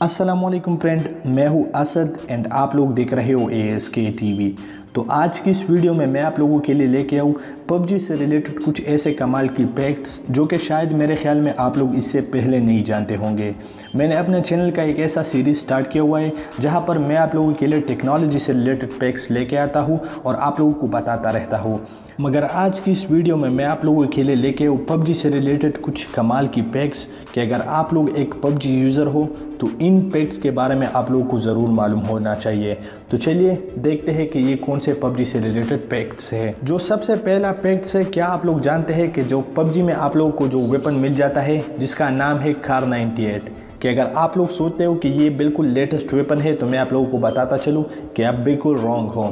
अस्सलामुअलैकुम फ्रेंड, मैं हूं असद एंड आप लोग देख रहे हो ASK टीवी। तो आज की इस वीडियो में मैं आप लोगों के लिए लेके आऊँ PUBG से रिलेटेड कुछ ऐसे कमाल की फैक्ट्स जो कि शायद मेरे ख्याल में आप लोग इससे पहले नहीं जानते होंगे। मैंने अपने चैनल का एक ऐसा सीरीज़ स्टार्ट किया हुआ है जहां पर मैं आप लोगों के लिए टेक्नोलॉजी से रिलेटेड फैक्ट्स लेके आता हूं और आप लोगों को बताता रहता हूं। मगर आज की इस वीडियो में मैं आप लोगों के लिए लेके आऊँ PUBG से रिलेटेड कुछ कमाल की फैक्ट्स कि अगर आप लोग एक PUBG यूज़र हो तो इन फैक्ट्स के बारे में आप लोगों को ज़रूर मालूम होना चाहिए। तो चलिए देखते हैं कि ये कौन से PUBG से रिलेटेड फैक्ट्स है। जो सबसे पहला फैक्ट्स है, क्या आप लोग जानते हैं कि जो PUBG में आप लोगों को जो वेपन मिल जाता है जिसका नाम है कार 98, कि अगर आप लोग सोचते हो कि ये बिल्कुल लेटेस्ट वेपन है तो मैं आप लोगों को बताता चलूँ कि आप बिल्कुल रॉन्ग हो,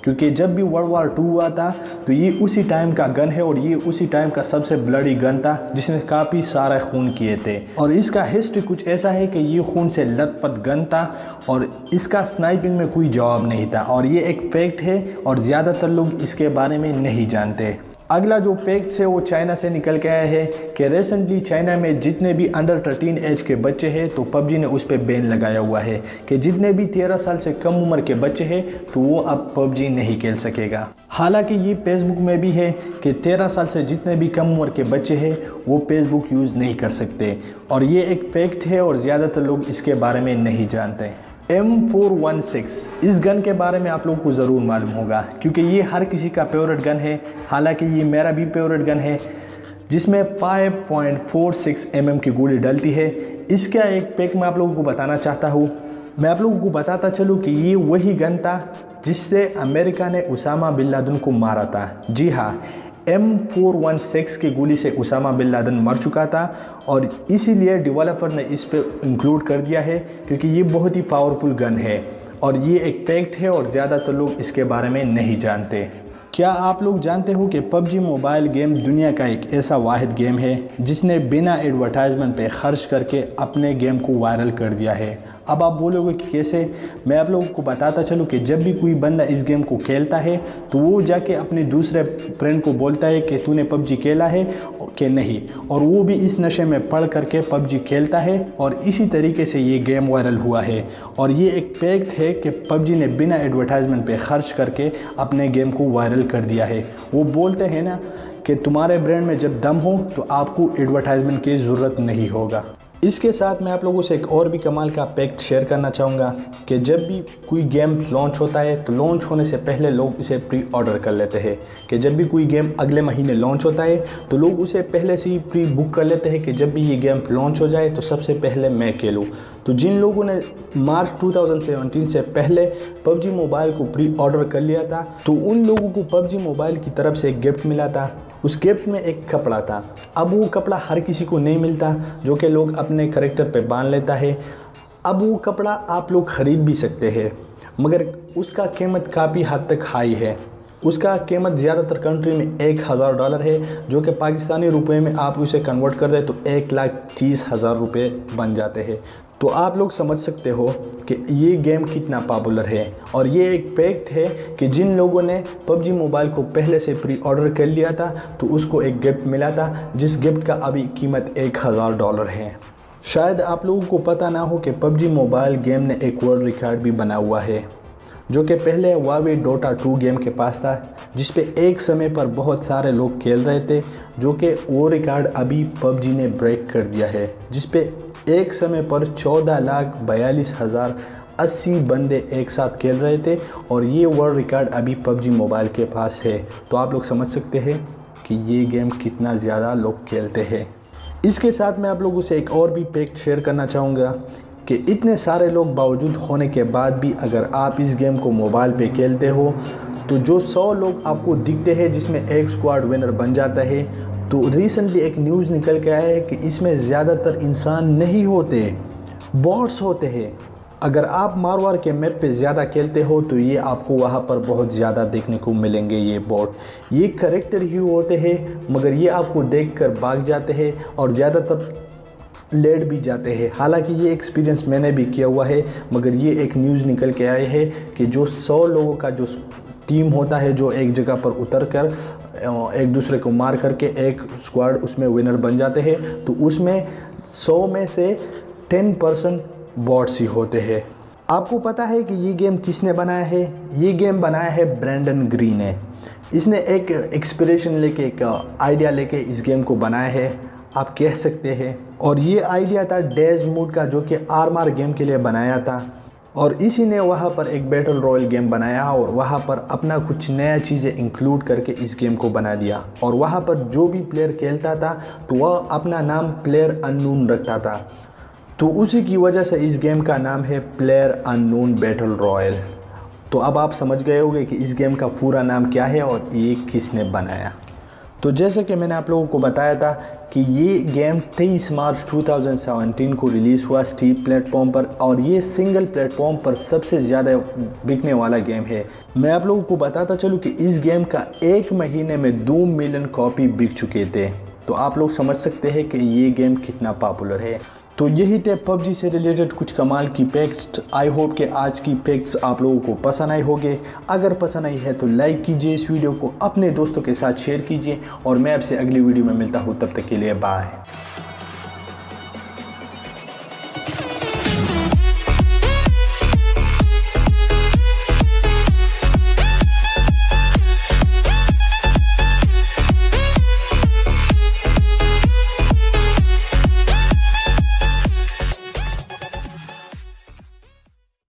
क्योंकि जब भी वर्ल्ड वॉर 2 हुआ था तो ये उसी टाइम का गन है और ये उसी टाइम का सबसे ब्लडी गन था जिसने काफ़ी सारा खून किए थे। और इसका हिस्ट्री कुछ ऐसा है कि ये खून से लथपथ गन था और इसका स्नाइपिंग में कोई जवाब नहीं था, और ये एक फैक्ट है और ज़्यादातर लोग इसके बारे में नहीं जानते। अगला जो फैक्ट है वो चाइना से निकल के आया है कि रिसेंटली चाइना में जितने भी अंडर 13 एज के बच्चे हैं तो PUBG ने उस पर बैन लगाया हुआ है कि जितने भी 13 साल से कम उम्र के बच्चे हैं तो वो अब PUBG नहीं खेल सकेगा। हालांकि ये फेसबुक में भी है कि 13 साल से जितने भी कम उम्र के बच्चे हैं वो फेसबुक यूज़ नहीं कर सकते, और ये एक फैक्ट है और ज़्यादातर लोग इसके बारे में नहीं जानते। M416 इस गन के बारे में आप लोगों को ज़रूर मालूम होगा क्योंकि ये हर किसी का फेवरेट गन है। हालांकि ये मेरा भी फेवरेट गन है जिसमें 5.46 mm की गोली डलती है। इसका एक पैक मैं आप लोगों को बताना चाहता हूँ। मैं आप लोगों को बताता चलूँ कि ये वही गन था जिससे अमेरिका ने उसामा बिन लादेन को मारा था। जी हाँ, M416 की गोली से उसामा बिन लादेन मर चुका था और इसीलिए डेवलपर ने इस पे इंक्लूड कर दिया है क्योंकि ये बहुत ही पावरफुल गन है और ये एक फैक्ट है और ज़्यादातर लोग इसके बारे में नहीं जानते। क्या आप लोग जानते हो कि PUBG मोबाइल गेम दुनिया का एक ऐसा वाहिद गेम है जिसने बिना एडवर्टाइजमेंट पे खर्च करके अपने गेम को वायरल कर दिया है। अब आप बोलोगे कि कैसे, मैं आप लोगों को बताता चलूँ कि जब भी कोई बंदा इस गेम को खेलता है तो वो जाके अपने दूसरे फ्रेंड को बोलता है कि तूने PUBG खेला है कि नहीं, और वो भी इस नशे में पढ़ करके PUBG खेलता है और इसी तरीके से ये गेम वायरल हुआ है। और ये एक फैक्ट है कि PUBG ने बिना एडवर्टाइजमेंट पे खर्च करके अपने गेम को वायरल कर दिया है। वो बोलते हैं ना कि तुम्हारे ब्रांड में जब दम हो तो आपको एडवर्टाइजमेंट की ज़रूरत नहीं होगा। इसके साथ मैं आप लोगों से एक और भी कमाल का फैक्ट शेयर करना चाहूँगा कि जब भी कोई गेम लॉन्च होता है तो लॉन्च होने से पहले लोग इसे प्री ऑर्डर कर लेते हैं। कि जब भी कोई गेम अगले महीने लॉन्च होता है तो लोग उसे पहले से ही प्री बुक कर लेते हैं कि जब भी ये गेम लॉन्च हो जाए तो सबसे पहले मैं खेलूँ। तो जिन लोगों ने मार्च 2017 से पहले PUBG मोबाइल को प्री ऑर्डर कर लिया था तो उन लोगों को PUBG मोबाइल की तरफ से एक गिफ्ट मिला था। उस गिफ्ट में एक कपड़ा था। अब वो कपड़ा हर किसी को नहीं मिलता जो कि लोग अपने करैक्टर पे बांध लेता है। अब वो कपड़ा आप लोग ख़रीद भी सकते हैं मगर उसका कीमत काफ़ी हद तक हाई है। उसका कीमत ज़्यादातर कंट्री में $1000 है, जो कि पाकिस्तानी रुपए में आप उसे कन्वर्ट कर दें तो 1,30,000 रुपये बन जाते हैं। तो आप लोग समझ सकते हो कि ये गेम कितना पॉपुलर है। और ये एक फैक्ट है कि जिन लोगों ने PUBG मोबाइल को पहले से प्री ऑर्डर कर लिया था तो उसको एक गिफ्ट मिला था जिस गिफ्ट का अभी कीमत $1000 है। शायद आप लोगों को पता ना हो कि PUBG मोबाइल गेम ने एक वर्ल्ड रिकॉर्ड भी बना हुआ है जो कि पहले Huawei Dota 2 गेम के पास था, जिस पे एक समय पर बहुत सारे लोग खेल रहे थे, जो कि वो रिकॉर्ड अभी PUBG ने ब्रेक कर दिया है, जिस पे एक समय पर 14,42,080 बंदे एक साथ खेल रहे थे और ये वर्ल्ड रिकॉर्ड अभी PUBG मोबाइल के पास है। तो आप लोग समझ सकते हैं कि ये गेम कितना ज़्यादा लोग खेलते हैं। इसके साथ मैं आप लोगों से एक और भी फैक्ट शेयर करना चाहूँगा कि इतने सारे लोग बावजूद होने के बाद भी अगर आप इस गेम को मोबाइल पे खेलते हो तो जो 100 लोग आपको दिखते हैं जिसमें एक स्क्वाड विनर बन जाता है, तो रिसेंटली एक न्यूज़ निकल के आया है कि इसमें ज़्यादातर इंसान नहीं होते, बॉट्स होते हैं। अगर आप मारवार के मैप पे ज़्यादा खेलते हो तो ये आपको वहाँ पर बहुत ज़्यादा देखने को मिलेंगे। ये बॉट, ये करैक्टर ही होते हैं मगर ये आपको देखकर भाग जाते हैं और ज़्यादातर लेट भी जाते हैं। हालांकि ये एक्सपीरियंस मैंने भी किया हुआ है, मगर ये एक न्यूज़ निकल के आए हैं कि जो 100 लोगों का जो टीम होता है जो एक जगह पर उतर कर एक दूसरे को मार करके एक स्क्वाड उसमें विनर बन जाते हैं, तो उसमें 100 में से 10% बॉट्स ही होते हैं। आपको पता है कि ये गेम किसने बनाया है? ये गेम बनाया है ब्रैंडन ग्रीन ने। इसने एक एक्सपिरेशन लेके, एक आइडिया लेके इस गेम को बनाया है, आप कह सकते हैं। और ये आइडिया था डेज मूड का, जो कि आरमार गेम के लिए बनाया था। और इसी ने वहाँ पर एक बैटल रॉयल गेम बनाया और वहाँ पर अपना कुछ नया चीज़ें इंक्लूड करके इस गेम को बना दिया। और वहाँ पर जो भी प्लेयर खेलता था तो वह अपना नाम प्लेयर अननोन रखता था। तो उसी की वजह से इस गेम का नाम है प्लेयर अननोन बैटल रॉयल। तो अब आप समझ गए होंगे कि इस गेम का पूरा नाम क्या है और ये किसने बनाया। तो जैसे कि मैंने आप लोगों को बताया था कि ये गेम 23 मार्च 2017 को रिलीज़ हुआ स्टीम प्लेटफॉर्म पर, और ये सिंगल प्लेटफॉर्म पर सबसे ज़्यादा बिकने वाला गेम है। मैं आप लोगों को बताता चलूँ कि इस गेम का एक महीने में 2 मिलियन कॉपी बिक चुके थे। तो आप लोग समझ सकते हैं कि ये गेम कितना पॉपुलर है। तो यही थे पबजी से रिलेटेड कुछ कमाल की फैक्ट्स। आई होप कि आज की फैक्ट्स आप लोगों को पसंद आए होंगे। अगर पसंद आई है तो लाइक कीजिए, इस वीडियो को अपने दोस्तों के साथ शेयर कीजिए, और मैं आपसे अगली वीडियो में मिलता हूँ। तब तक के लिए बाय।